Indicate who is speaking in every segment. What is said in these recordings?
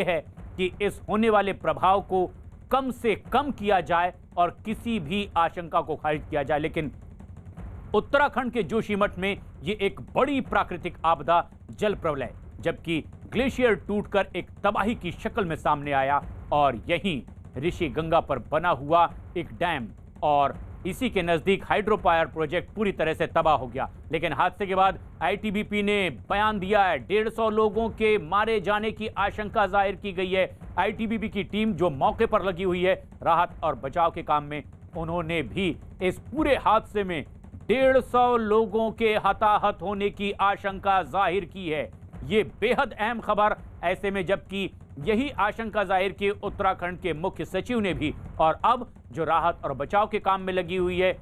Speaker 1: है कि इस होने वाले प्रभाव को कम से कम किया जाए और किसी भी आशंका को खारिज किया जाए। लेकिन उत्तराखंड के जोशीमठ में ये एक बड़ी प्राकृतिक आपदा जल प्रलय, जबकि ग्लेशियर टूटकर एक तबाही की शक्ल में सामने आया और यहीं ऋषि गंगा पर बना हुआ एक डैम और इसी के नजदीक हाइड्रो पावर प्रोजेक्ट पूरी तरह से तबाह हो गया। लेकिन हादसे के बाद आईटीबीपी ने बयान दिया है, 150 लोगों के मारे जाने की आशंका जाहिर की गई है। आईटीबीपी की टीम जो मौके पर लगी हुई है राहत और बचाव के काम में, उन्होंने भी इस पूरे हादसे में 150 लोगों के हताहत होने की आशंका जाहिर की है। ये बेहद अहम खबर ऐसे में जबकि यही आशंका जाहिर की उत्तराखंड के मुख्य सचिव ने भी, और अब जो राहत और बचाव के काम में लगी हुई है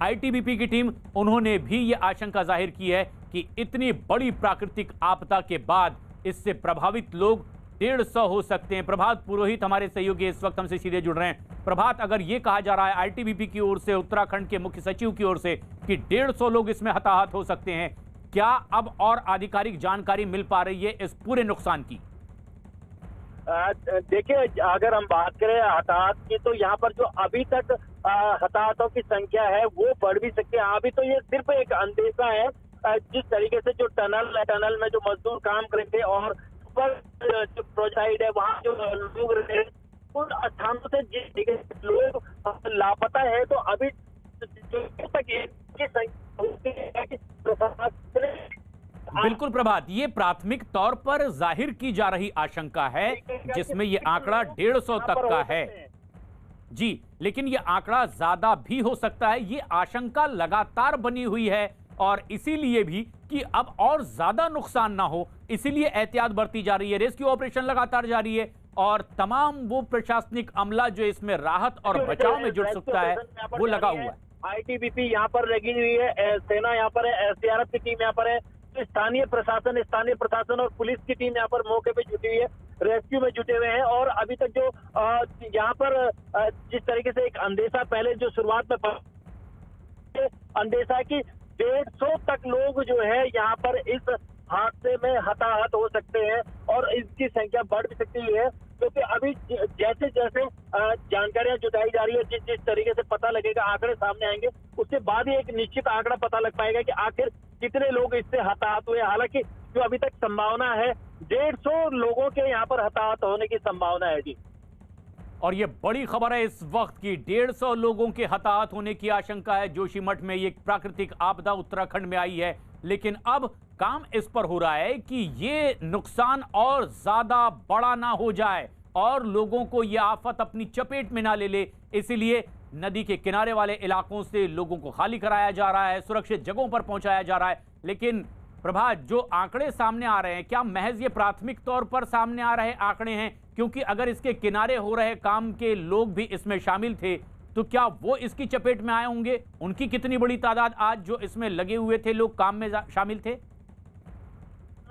Speaker 1: आईटीबीपी की टीम, उन्होंने भी ये आशंका जाहिर की है कि इतनी बड़ी प्राकृतिक आपदा के बाद इससे प्रभावित लोग 150 हो सकते हैं। प्रभात पुरोहित हमारे सहयोगी इस वक्त हमसे सीधे जुड़ रहे हैं। प्रभात, अगर ये कहा जा रहा है आईटीबीपी की ओर से, उत्तराखंड के मुख्य सचिव की ओर से कि 150 लोग इसमें हताहत हो सकते हैं, क्या अब और आधिकारिक जानकारी मिल पा रही है इस पूरे नुकसान की?
Speaker 2: देखिए, अगर हम बात करें हताहत की तो यहाँ पर जो अभी तक हताहतों की संख्या है वो बढ़ भी सकती है। अभी तो ये सिर्फ एक अंदेशा है। जिस तरीके से जो टनल में जो मजदूर काम करेंगे और ऊपर जो प्रोजेक्ट है वहाँ जो लोग रहे उन स्थानों से जिस तरीके से लोग लापता है, तो अभी जो तक
Speaker 1: बिल्कुल प्रभात, ये प्राथमिक तौर पर जाहिर की जा रही आशंका है जिसमें ये आंकड़ा 150 तक का है जी, लेकिन ये आंकड़ा ज्यादा भी हो सकता है। ये आशंका लगातार बनी हुई है और इसीलिए भी कि अब और ज्यादा नुकसान ना हो, इसीलिए एहतियात बरती जा रही है। रेस्क्यू ऑपरेशन लगातार जारी है और तमाम वो प्रशासनिक अमला जो इसमें राहत और बचाव में जुट सकता है वो लगा हुआ है।
Speaker 2: आईटीबीपी यहाँ पर लगी हुई है, सेना यहाँ पर है, एसडीआरएफ की टीम यहाँ पर है, स्थानीय प्रशासन और पुलिस की टीम यहाँ पर मौके पे जुटी हुई है, रेस्क्यू में जुटे हुए हैं। और अभी तक जो यहाँ पर जिस तरीके से एक अंदेशा पहले जो शुरुआत में अंदेशा की 150 तक लोग जो है यहाँ पर इस हादसे में हताहत हो सकते हैं और इसकी संख्या बढ़ भी सकती है, क्योंकि अभी जैसे जैसे जानकारियां जुटाई जा रही है, जिस तरीके से पता लगेगा, आंकड़े सामने आएंगे, उसके बाद ही एक निश्चित आंकड़ा पता लग पाएगा कि आखिर कितने लोग इससे हताहत हुए। हालांकि जो अभी तक संभावना है 150 लोगों के यहाँ पर हताहत होने की संभावना है जी।
Speaker 1: और ये बड़ी खबर है इस वक्त की, 150 लोगों के हताहत होने की आशंका है। जोशीमठ में ये प्राकृतिक आपदा उत्तराखंड में आई है, लेकिन अब काम इस पर हो रहा है कि ये नुकसान और ज्यादा बड़ा ना हो जाए और लोगों को ये आफत अपनी चपेट में ना ले ले। इसीलिए नदी के किनारे वाले इलाकों से लोगों को खाली कराया जा रहा है, सुरक्षित जगहों पर पहुंचाया जा रहा है। लेकिन प्रभात, जो आंकड़े सामने आ रहे हैं, क्या महज ये प्राथमिक तौर पर सामने आ रहे आंकड़े हैं? क्योंकि अगर इसके किनारे हो रहे काम के लोग भी इसमें शामिल थे तो क्या वो इसकी चपेट में आए होंगे? उनकी कितनी बड़ी तादाद आज जो इसमें लगे हुए थे लोग काम में शामिल थे?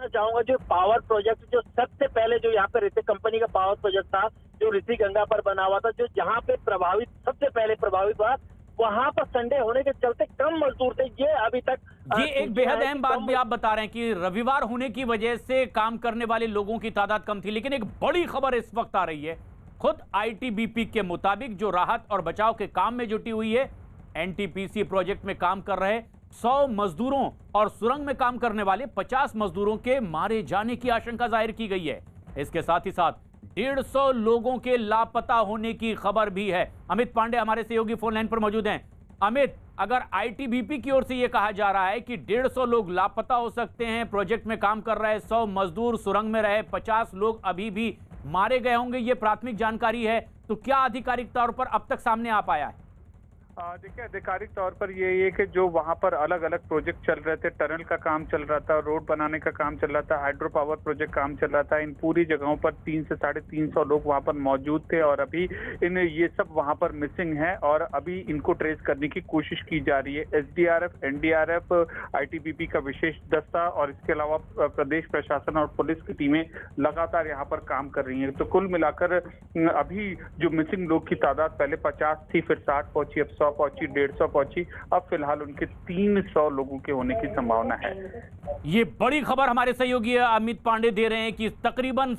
Speaker 2: चाहूंगा जो पावर प्रोजेक्ट जो सबसे पहले जो यहाँ पे ऋषि कंपनी का पावर प्रोजेक्ट था जो ऋषि गंगा पर बना हुआ था, जो जहाँ पे सबसे पहले प्रभावित हुआ, वहां पर संडे होने के चलते कम मजदूर थे। ये अभी तक
Speaker 1: ये एक बेहद अहम बात भी आप बता रहे हैं कि रविवार होने की वजह से काम करने वाले लोगों की तादाद कम थी। लेकिन एक बड़ी खबर इस वक्त आ रही है, खुद आईटीबीपी के मुताबिक जो राहत और बचाव के काम में जुटी हुई है, एनटीपीसी प्रोजेक्ट में काम कर रहे 100 मजदूरों और सुरंग में काम करने वाले 50 मजदूरों के मारे जाने की आशंका जाहिर की गई है। इसके साथ ही साथ 150 लोगों के लापता होने की खबर भी है। अमित पांडे हमारे सहयोगी फोन लाइन पर मौजूद हैं। अमित, अगर आईटीबीपी की ओर से यह कहा जा रहा है कि 150 लोग लापता हो सकते हैं, प्रोजेक्ट में काम कर रहे 100 मजदूर सुरंग में रहे 50 लोग अभी भी मारे गए होंगे, ये प्राथमिक जानकारी है, तो क्या आधिकारिक तौर पर अब तक सामने आ पाया है?
Speaker 3: देखिए, आधिकारिक तौर पर ये कि जो वहाँ पर अलग अलग प्रोजेक्ट चल रहे थे, टनल का काम चल रहा था, रोड बनाने का काम चल रहा था, हाइड्रो पावर प्रोजेक्ट काम चल रहा था, इन पूरी जगहों पर 300 से 350 लोग वहाँ पर मौजूद थे और अभी ये सब वहाँ पर मिसिंग है और अभी इनको ट्रेस करने की कोशिश की जा रही है। एसडीआरएफ, एनडीआरएफ, आईटीबीपी का विशेष दस्ता और इसके अलावा प्रदेश प्रशासन और पुलिस की टीमें लगातार यहाँ पर काम कर रही है। तो कुल मिलाकर अभी जो मिसिंग लोग की तादाद पहले 50 थी, फिर 60 पहुंची, अब 100 पहुंची, 150 पहुंची, अब फिलहाल उनके 300 लोगों के होने की संभावना है।
Speaker 1: ये बड़ी खबर हमारे सहयोगी अमित पांडे दे रहे हैं कि तकरीबन